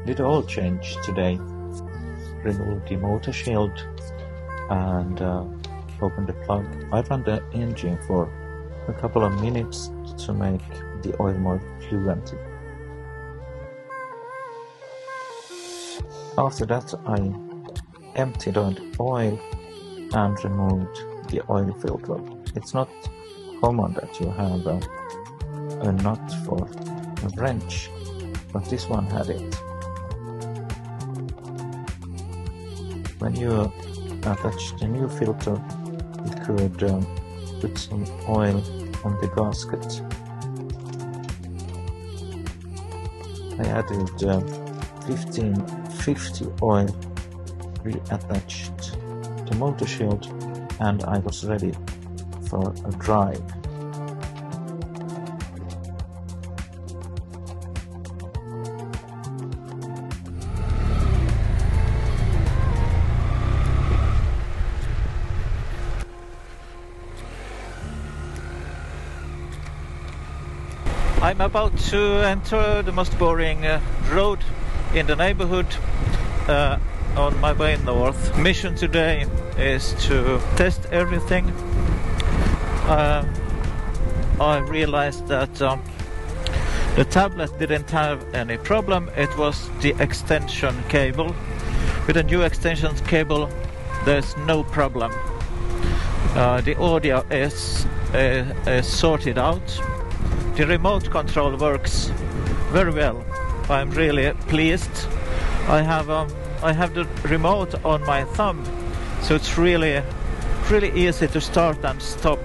did all change today. Removed the motor shield and opened the plug. I ran the engine for a couple of minutes to make the oil more fluent. After that I emptied the oil and removed the oil filter. It's not common that you have a nut for a wrench, but this one had it. When you attach the new filter, it could put some oil on the gasket. I added 1550 oil, reattached the motor shield, and I was ready for a drive. I'm about to enter the most boring road in the neighborhood on my way north. Mission today is to test everything. I realized that the tablet didn't have any problem. It was the extension cable. With a new extension cable there's no problem. The audio is sorted out. The remote control works very well. I'm really pleased. I have the remote on my thumb, so it's really easy to start and stop.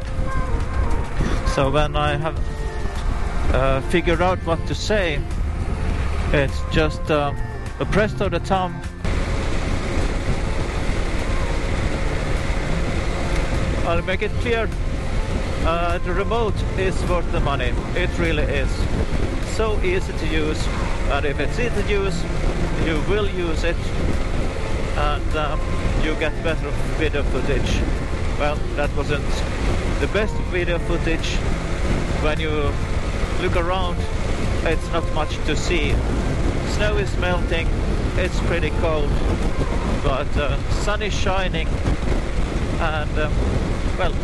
So when I have figured out what to say, it's just a press of the thumb. I'll make it clear. The remote is worth the money. It really is. So easy to use, and if it's easy to use, you will use it, and you get better video footage. Well, that wasn't the best video footage. When you look around, it's not much to see. Snow is melting, it's pretty cold, but sun is shining, and well,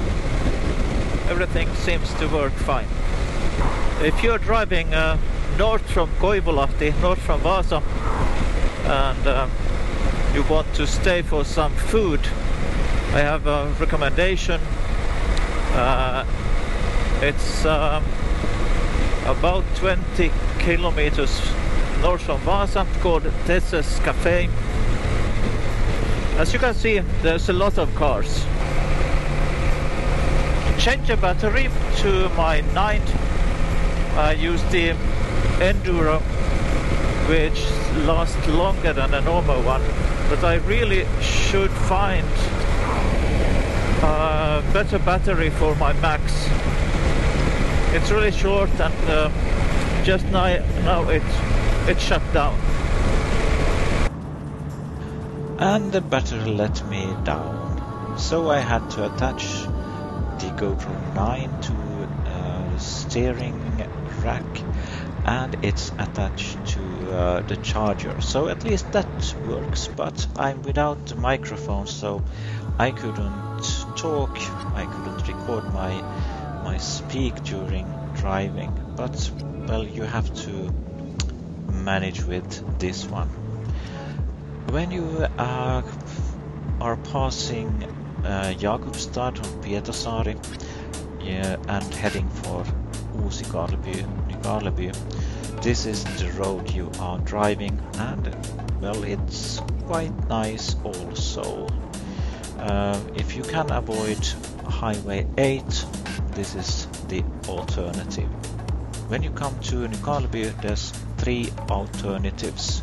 everything seems to work fine. If you're driving north from Koivulahti, north from Vaasa, and you want to stay for some food, I have a recommendation. It's about 20 kilometers north from Vaasa, called Tesse's Cafe. As you can see, there's a lot of cars. Change the battery to my 9. I use the Enduro, which lasts longer than a normal one, but I really should find a better battery for my Max. It's really short, and just now it shut down. And the battery let me down, so I had to attach the GoPro 9 to the steering rack, and it's attached to the charger, so at least that works. But I'm without the microphone, so I couldn't talk, I couldn't record my speak during driving, but well, you have to manage with this one. When you are passing Jakobstad or Pietarsaari and heading for Uusikarleby, Nykarleby, this is the road you are driving, and well, it's quite nice also. If you can avoid Highway 8, this is the alternative. When you come to Nykarleby, there's 3 alternatives,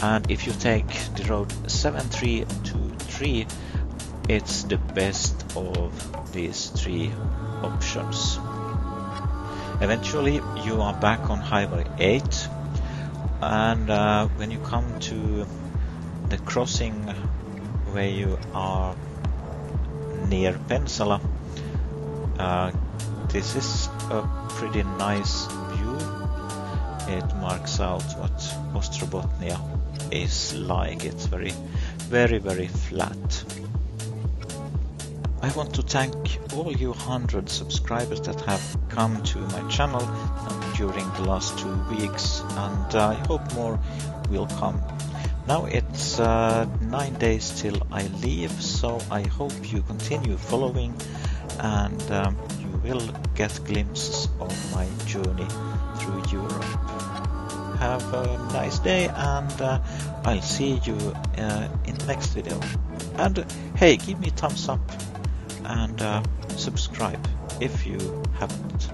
and if you take the road 7323, it's the best of these 3 options. Eventually you are back on Highway 8, and when you come to the crossing where you are near Pensala, this is a pretty nice view. it marks out what Ostrobotnia is like. It's very, very flat. I want to thank all you 100 subscribers that have come to my channel during the last 2 weeks, and I hope more will come. Now it's 9 days till I leave, so I hope you continue following, and you will get glimpses of my journey through Europe. Have a nice day, and I'll see you in the next video. And hey, give me a thumbs up and subscribe if you haven't.